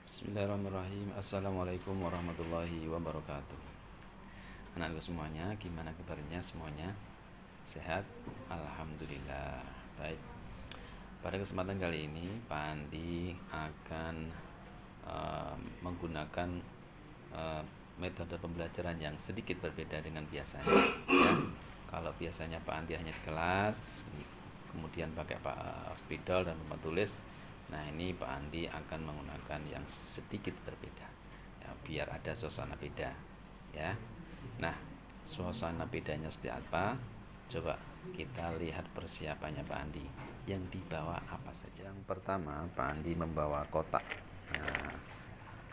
Bismillahirrahmanirrahim. Assalamualaikum warahmatullahi wabarakatuh. Anak-anakku semuanya, gimana kabarnya semuanya? Sehat? Alhamdulillah. Baik. Pada kesempatan kali ini, Pak Andi akan menggunakan metode pembelajaran yang sedikit berbeda dengan biasanya. Ya. Kalau biasanya Pak Andi hanya di kelas, kemudian pakai spidol dan papan tulis. Nah, ini Pak Andi akan menggunakan yang sedikit berbeda, ya, biar ada suasana beda, ya. Nah, suasana bedanya seperti apa? Coba kita lihat persiapannya Pak Andi. Yang dibawa apa saja? Yang pertama, Pak Andi membawa kotak. Nah,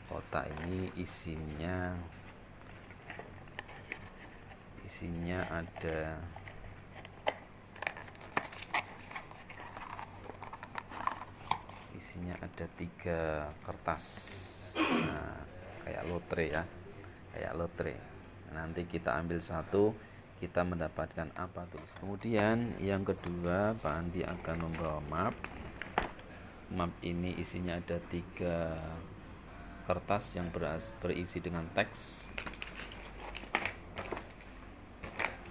kotak ini isinya ada 3 kertas. Nah, kayak lotre ya, kayak lotre. Nanti kita ambil satu, kita mendapatkan apa tulis. Kemudian yang kedua, Pak Andi akan membawa map. Map ini isinya ada 3 kertas yang berisi dengan teks.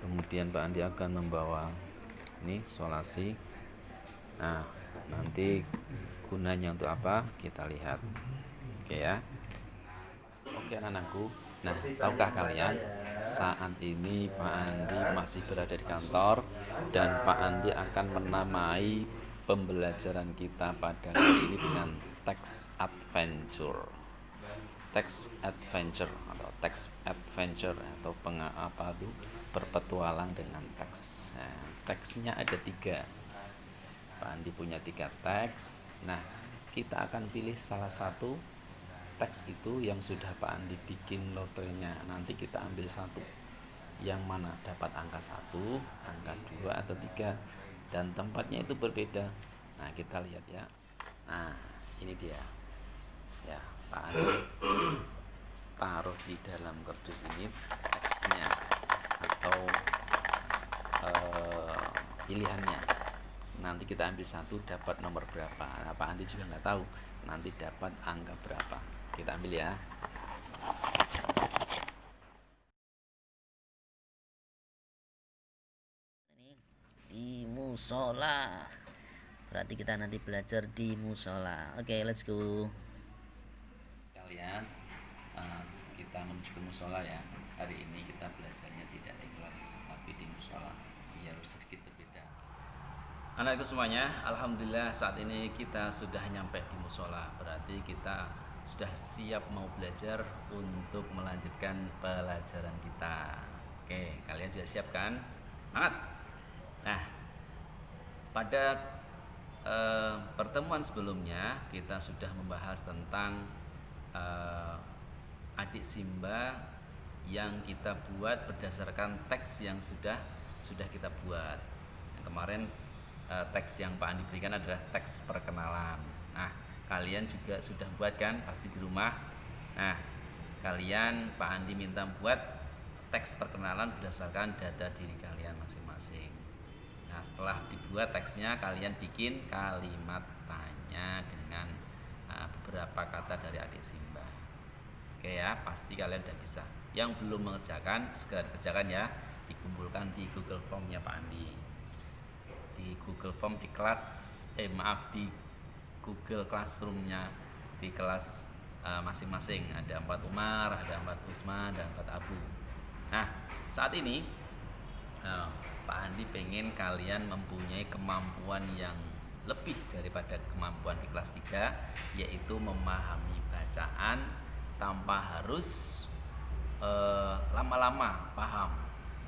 Kemudian Pak Andi akan membawa ini solasi. Nah, nanti gunanya untuk apa kita lihat. Oke ya. Oke anak-anakku. Nah, tahukah kalian saat ini Pak Andi masih berada di kantor dan Pak Andi akan menamai pembelajaran kita pada kali ini dengan text adventure. Text adventure atau berpetualang dengan teks. Nah, teksnya ada 3. Pak Andi punya 3 teks. Nah, kita akan pilih salah satu teks itu yang sudah Pak Andi bikin lotrenya. Nanti kita ambil satu yang mana dapat angka 1, angka 2 atau 3, dan tempatnya itu berbeda. Nah, kita lihat ya. Nah, ini dia. Ya, Pak Andi taruh di dalam kardus ini teksnya atau pilihannya. Nanti kita ambil satu dapat nomor berapa. Nah, Pak Andi juga nggak tahu nanti dapat angka berapa. Kita ambil ya. Ini di musola. Berarti kita nanti belajar di musola. Oke, let's go. Sekalian kita menuju ke musola ya. Hari ini kita belajarnya tidak di kelas tapi di musola. Biar sedikit berbeda. Anak-anakku semuanya, alhamdulillah saat ini kita sudah nyampe di musola. Berarti kita sudah siap mau belajar untuk melanjutkan pelajaran kita. Oke, kalian sudah siap kan? Semangat. Nah, pada pertemuan sebelumnya kita sudah membahas tentang adik Simba yang kita buat berdasarkan teks yang sudah kita buat. Yang kemarin teks yang Pak Andi berikan adalah teks perkenalan. Nah, kalian juga sudah buat kan pasti di rumah. Nah, kalian Pak Andi minta buat teks perkenalan berdasarkan data diri kalian masing-masing. Nah, setelah dibuat teksnya, kalian bikin kalimat tanya dengan beberapa kata dari adik Simba. Oke ya, pasti kalian udah bisa. Yang belum mengerjakan segera kerjakan ya, dikumpulkan di Google Form-nya Pak Andi. Di Google Form di di Google Classroom-nya di kelas masing-masing. Ada 4 Umar, ada 4 Usma, dan 4 Abu. Nah, saat ini Pak Andi pengen kalian mempunyai kemampuan yang lebih daripada kemampuan di kelas 3, yaitu memahami bacaan tanpa harus lama-lama paham.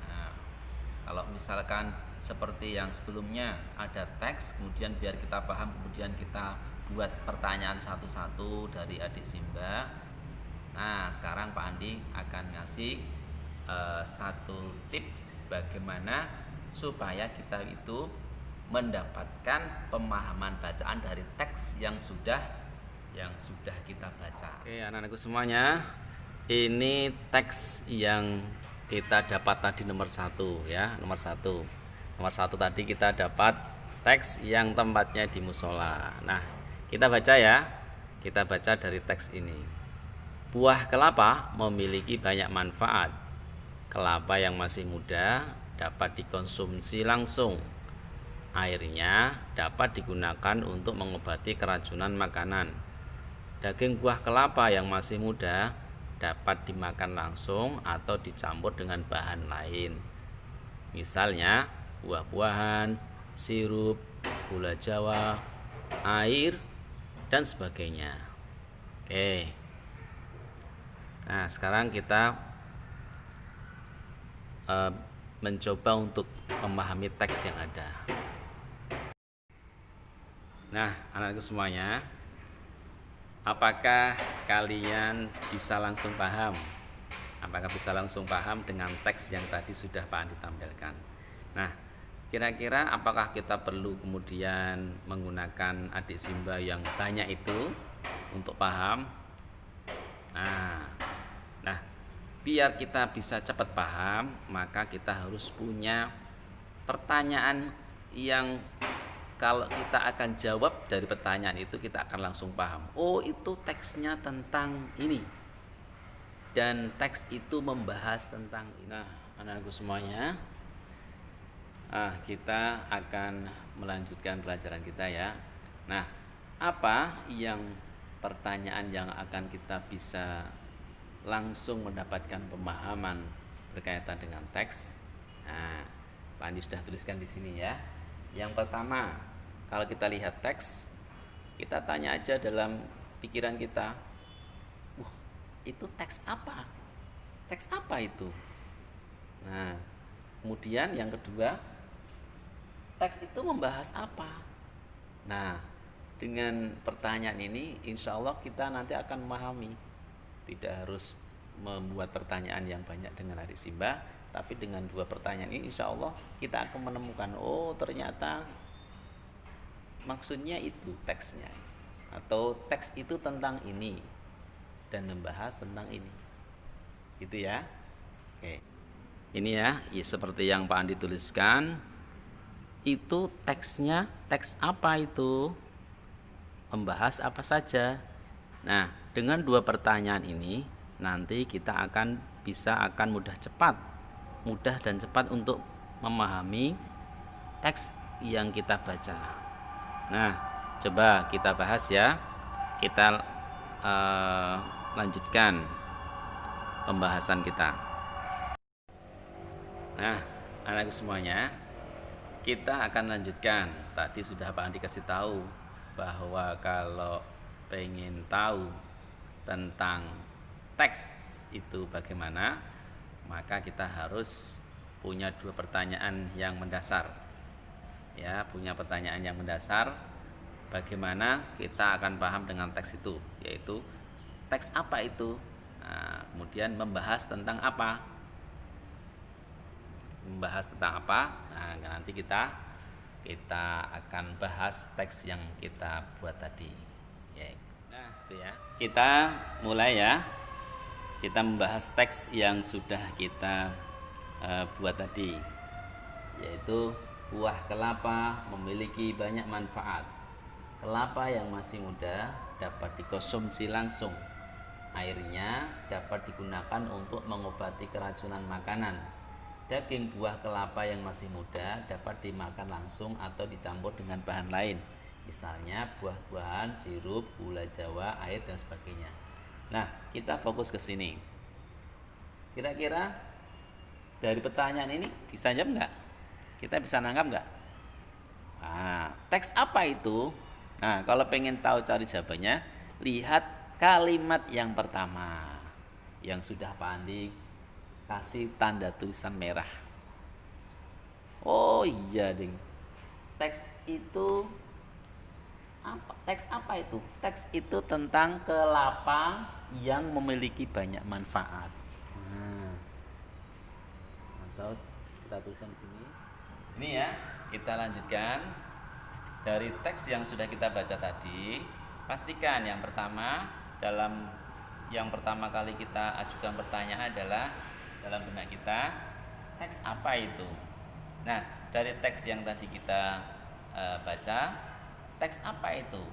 Nah, kalau misalkan seperti yang sebelumnya ada teks, kemudian biar kita paham, kemudian kita buat pertanyaan satu-satu dari adik Simba. Nah, sekarang Pak Andi akan ngasih satu tips bagaimana supaya kita itu mendapatkan pemahaman bacaan dari teks yang sudah kita baca. Oke, anak-anakku semuanya, ini teks yang kita dapat tadi nomor 1 ya, nomor 1 tadi kita dapat teks yang tempatnya di musola. Nah, kita baca ya. Kita baca dari teks ini. Buah kelapa memiliki banyak manfaat. Kelapa yang masih muda dapat dikonsumsi langsung. Airnya dapat digunakan untuk mengobati keracunan makanan. Daging buah kelapa yang masih muda dapat dimakan langsung atau dicampur dengan bahan lain. Misalnya buah-buahan, sirup, gula jawa, air, dan sebagainya. Oke. Nah, sekarang kita mencoba untuk memahami teks yang ada. Nah, anak-anakku semuanya, apakah kalian bisa langsung paham? Apakah bisa langsung paham dengan teks yang tadi sudah Pak Andi tampilkan? Nah, kira-kira apakah kita perlu kemudian menggunakan adik Simba yang banyak itu untuk paham? Nah, biar kita bisa cepat paham, maka kita harus punya pertanyaan yang kalau kita akan jawab dari pertanyaan itu, kita akan langsung paham. Oh, itu teksnya tentang ini. Dan teks itu membahas tentang ini. Nah, anak-anakku semuanya, kita akan melanjutkan pelajaran kita ya. Nah, apa yang pertanyaan yang akan kita bisa langsung mendapatkan pemahaman berkaitan dengan teks? Nah, Pak Andi sudah tuliskan di sini ya. Yang pertama, kalau kita lihat teks, kita tanya aja dalam pikiran kita, itu teks apa? Teks apa itu? Nah, kemudian yang kedua, teks itu membahas apa? Nah, dengan pertanyaan ini, insya Allah kita nanti akan memahami. Tidak harus membuat pertanyaan yang banyak dengan adik Simba, tapi dengan 2 pertanyaan ini insya Allah kita akan menemukan, oh ternyata maksudnya itu teksnya, atau teks itu tentang ini dan membahas tentang ini, gitu ya. Oke, ini ya, seperti yang Pak Andi tuliskan, itu teksnya, teks apa itu, membahas apa saja. Nah, dengan 2 pertanyaan ini nanti kita akan mudah dan cepat untuk memahami teks yang kita baca. Nah, coba kita bahas ya. Kita lanjutkan pembahasan kita. Nah, anak semuanya, kita akan lanjutkan. Tadi sudah Pak Andi kasih tahu bahwa kalau pengen tahu tentang teks itu bagaimana, maka kita harus punya 2 pertanyaan yang mendasar. Ya, punya pertanyaan yang mendasar. Bagaimana kita akan paham dengan teks itu, yaitu teks apa itu. Nah, kemudian membahas tentang apa. Nah, nanti kita akan bahas teks yang kita buat tadi. Ya. Nah, itu ya. Kita mulai ya. Kita membahas teks yang sudah kita buat tadi, yaitu buah kelapa memiliki banyak manfaat. Kelapa yang masih muda dapat dikonsumsi langsung. Airnya dapat digunakan untuk mengobati keracunan makanan. Daging buah kelapa yang masih muda dapat dimakan langsung atau dicampur dengan bahan lain, misalnya buah-buahan, sirup, gula jawa, air, dan sebagainya. Nah, kita fokus ke sini. Kira-kira dari pertanyaan ini bisa jawab nggak? Kita bisa nangkap nggak? Nah, teks apa itu? Nah, kalau pengen tahu cari jawabannya, lihat kalimat yang pertama yang sudah Pak Andi kasih tanda tulisan merah. Oh iya, ding. Teks itu apa? Teks apa itu? Teks itu tentang kelapa yang memiliki banyak manfaat. Nah, atau kita tuliskan di sini. Ini ya, kita lanjutkan dari teks yang sudah kita baca tadi. Pastikan yang pertama kali kita ajukan pertanyaan adalah dalam benak kita, teks apa itu? Nah, dari teks yang tadi kita baca, teks apa itu?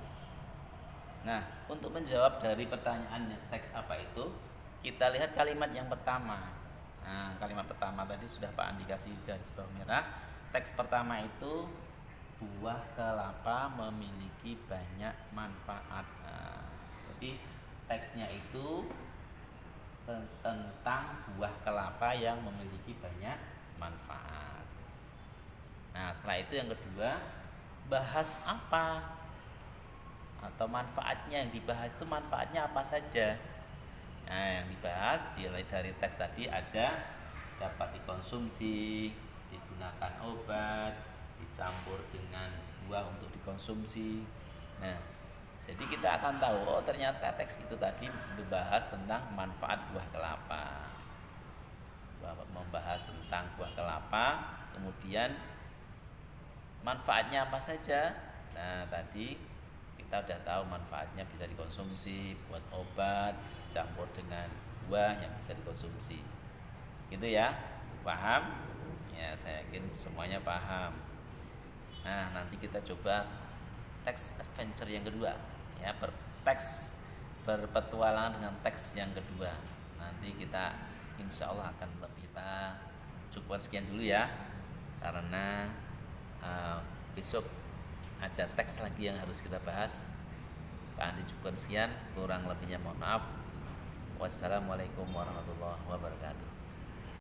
Nah, untuk menjawab dari pertanyaannya teks apa itu, kita lihat kalimat yang pertama. Nah, kalimat pertama tadi sudah Pak Andi kasih garis bawah merah. Teks pertama itu buah kelapa memiliki banyak manfaat. Nah, jadi teksnya itu tentang buah kelapa yang memiliki banyak manfaat. Nah, setelah itu yang kedua, bahas apa atau manfaatnya. Yang dibahas itu manfaatnya apa saja. Nah, yang dibahas dari teks tadi ada dapat dikonsumsi, digunakan obat, dicampur dengan buah untuk dikonsumsi. Nah, jadi kita akan tahu, oh ternyata teks itu tadi membahas tentang manfaat buah kelapa. Membahas tentang buah kelapa, kemudian manfaatnya apa saja. Nah, tadi kita udah tahu manfaatnya bisa dikonsumsi buat obat, campur dengan buah yang bisa dikonsumsi. Gitu ya. Paham? Ya, saya yakin semuanya paham. Nah, nanti kita coba teks adventure yang kedua, ya, teks berpetualangan dengan teks yang kedua. Nanti kita insya Allah akan kita cukupkan sekian dulu ya, karena besok ada teks lagi yang harus kita bahas. Pak Andi cukupkan sekian, kurang lebihnya mohon maaf. Wassalamualaikum warahmatullahi wabarakatuh.